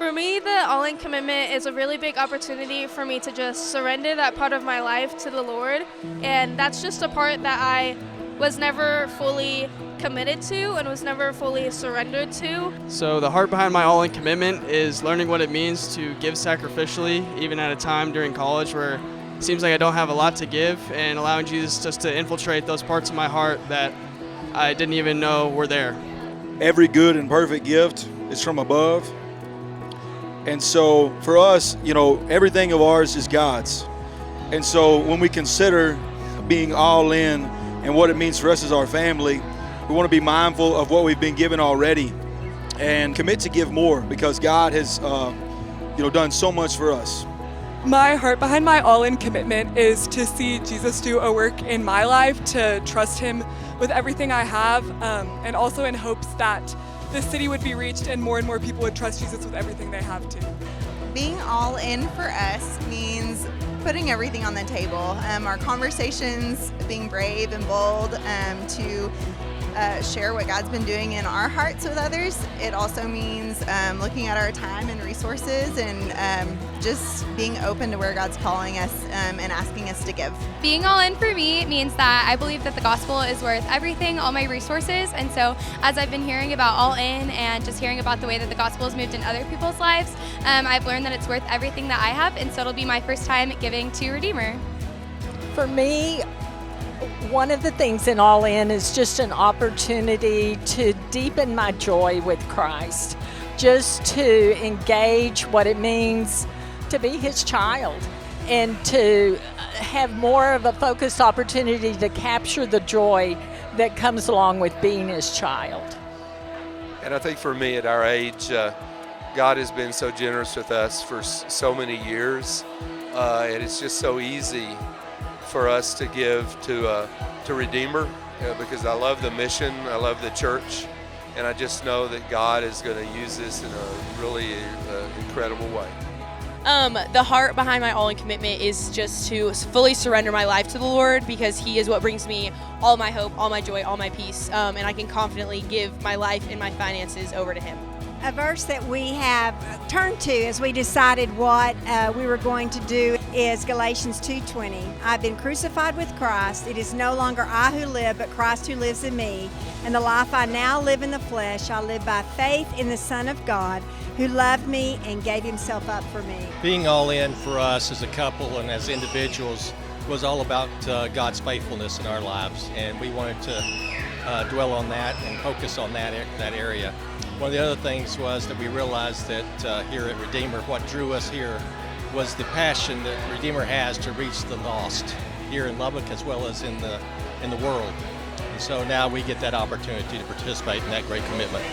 For me, the all-in commitment is a really big opportunity for me to just surrender that part of my life to the Lord, and that's just a part that I was never fully committed to and was never fully surrendered to. So the heart behind my all-in commitment is learning what it means to give sacrificially, even at a time during college where it seems like I don't have a lot to give, and allowing Jesus just to infiltrate those parts of my heart that I didn't even know were there. Every good and perfect gift is from above. And so for us, everything of ours is God's. And so when we consider being all in and what it means for us as our family, we want to be mindful of what we've been given already and commit to give more, because God has done so much for us. My heart behind my all-in commitment is to see Jesus do a work in my life, to trust him with everything I have, and also in hopes that the city would be reached and more people would trust Jesus with everything they have too. Being all in for us means putting everything on the table. Our conversations, being brave and bold to share what God's been doing in our hearts with others. It also means looking at our time and resources and just being open to where God's calling us and asking us to give. Being all in for me means that I believe that the gospel is worth everything, all my resources, and so as I've been hearing about all in and just hearing about the way that the gospel has moved in other people's lives, I've learned that it's worth everything that I have, and so it'll be my first time giving to Redeemer. For me, one of the things in All In is just an opportunity to deepen my joy with Christ, just to engage what it means to be his child and to have more of a focused opportunity to capture the joy that comes along with being his child. And I think for me at our age, God has been so generous with us for so many years, and it's just so easy for us to give to Redeemer, because I love the mission, I love the church, and I just know that God is going to use this in a really incredible way. The heart behind my all-in commitment is just to fully surrender my life to the Lord, because he is what brings me all my hope, all my joy, all my peace, and I can confidently give my life and my finances over to him. A verse that we have turned to as we decided what we were going to do is Galatians 2:20. I've been crucified with Christ. It is no longer I who live, but Christ who lives in me. And the life I now live in the flesh, I live by faith in the Son of God, who loved me and gave himself up for me. Being all in for us as a couple and as individuals was all about God's faithfulness in our lives, and we wanted to dwell on that and focus on that area. One of the other things was that we realized that here at Redeemer, what drew us here was the passion that Redeemer has to reach the lost here in Lubbock as well as in the world. And so now we get that opportunity to participate in that great commitment.